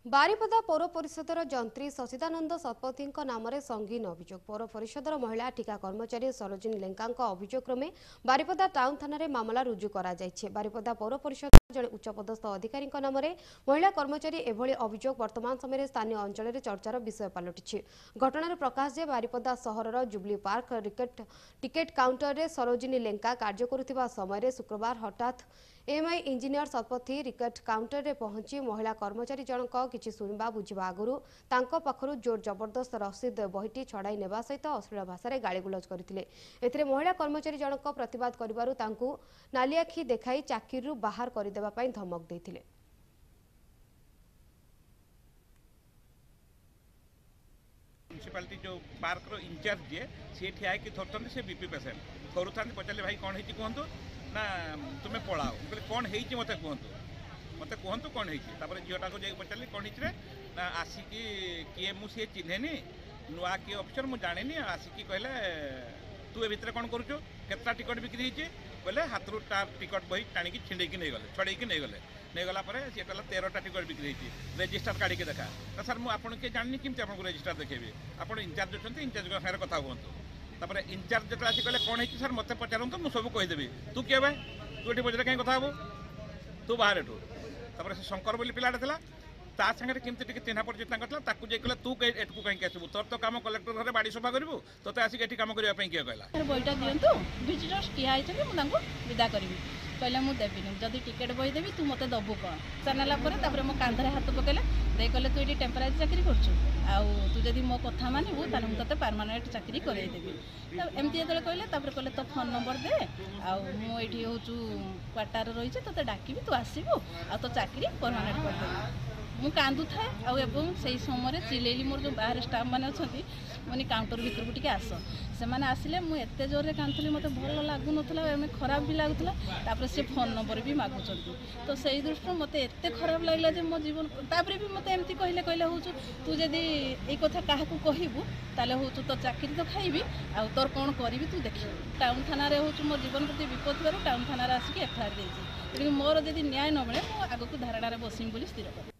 बारिपदा पौर परिषदर जंत्री सचिदानंद शतपथी नाम संगीन अभियोग पौर परिषदर महिला ठिका कर्मचारी सरोजिनी लेंका अभियोग क्रमे बारिपदा टाउन थाना मामला रुजु करा बारिपदा पौर परिषद जड़े उच्चपदस्थ अधिकारी नाम महिला कर्मचारी एभली अभियोग वर्तमान समय स्थानीय अंचल में चर्चार विषय पलटि घटनार प्रकाश जे बारिपदा सहर जुबली पार्क टिकेट काउंटर में सरोजिनी लेंका कार्य करुवा समय शुक्रवार हठात MI engineer Satpathy ticket counter में पहुंची महिला कर्मचारी जनक किसी शुणा बुझा आगु पाखु जोर जबरदस्त रसीद बहीटी छड़ाई नेबा सहित अश्लील भाषा गाड़ीगुलज करते महिला कर्मचारी जनक प्रतिवाद करिबारु तांकु नाली आखि देखाई चाकरी बाहर करदेवा धमक देथिले। म्युनिसिपालिटी जो पार्क रो इंचार्ज जे सी ठिया कि थोरथन से बीपी पेसेंट थोरुथान पचारे भाई कौन है कहतु ना तुम्हें पलाओ बोले कौन है मत कहतु कौन है झीटा को जाकर पचारि कौन है ना आसिकी किए मुझे चिन्हेनी नुआ किए ऑफिसर मुझे जानी आसिकी कहले तू ए भितर कौन करुचु केतना टिकट बिक्री बोले हाथ रू टिकट बही टाणी छिंडे नहीं गले छड़े नहीं गले नहीं गला सी कहला 13टा टिकट बिक्री रेजिस्टर काढ़ी देखा तो सर मुझे आपके जानी केमती आपको रेजिस्टर देखेबी आप इंचार्ज अच्छा इंचार्ज सागर कथा कहतु इंचार्ज जो आसी कहले कौन है सर मत पचारतु मुझे सब कहीदेवी तू किए भाई तू ये बजरे कहीं कथा तू बाहर एठू शंकर बोली पिलाटा था ता सागर केमती चिन्हा परिचित कहला तू एटू कहीं आसबू तोर तो कम कलेक्टर घर बाड़ी सफा करू तो आसिक ये कम करने किए कहला बईटा दिंतु विजिटर्स ठिया मुझे विदा करी कहले मुझे देवी जदि टिकेट बही देवी तू मत दबु कौन सारे मो कांधरे हाथ पकड़े दे कहले तू ये टेम्परारी चाकरी करू तू जदि मो कथा मानबू ताले मुझे परमानेंट चाकरी करदेवी एमती जो कहले कहले तो फोन नंबर दे आठी हूँ क्वार्टर रही तो डाकबी तू आसबू आ तो चाकरी परमानेंट करदेवी मु कांदु थाए से समय चिलेली मोर जो बाहर स्टाफ मैंने अच्छा मुझे काउंटर भर को टी आस से आसिले मुझे एत जोर कांदुली मत भल लगुन खराब भी लगुला सी फोन नंबर भी मागुंट तो से दृष्टि मत एत खराब लगे मो जीवन तापर भी मत एमती कहले कहले हूँ तू जदि ये कथा क्या कहबू ताले हूँ तो चाकरी तो खाइबी आ तोर कौन करी तू देख टाउन थाना हूँ मो जीवन प्रति विपद थी टाउन थाना आसिक एफआईआर देती मोर जदि न्याय न मिले मुझे आगक धारणा बसमी स्थिर कर।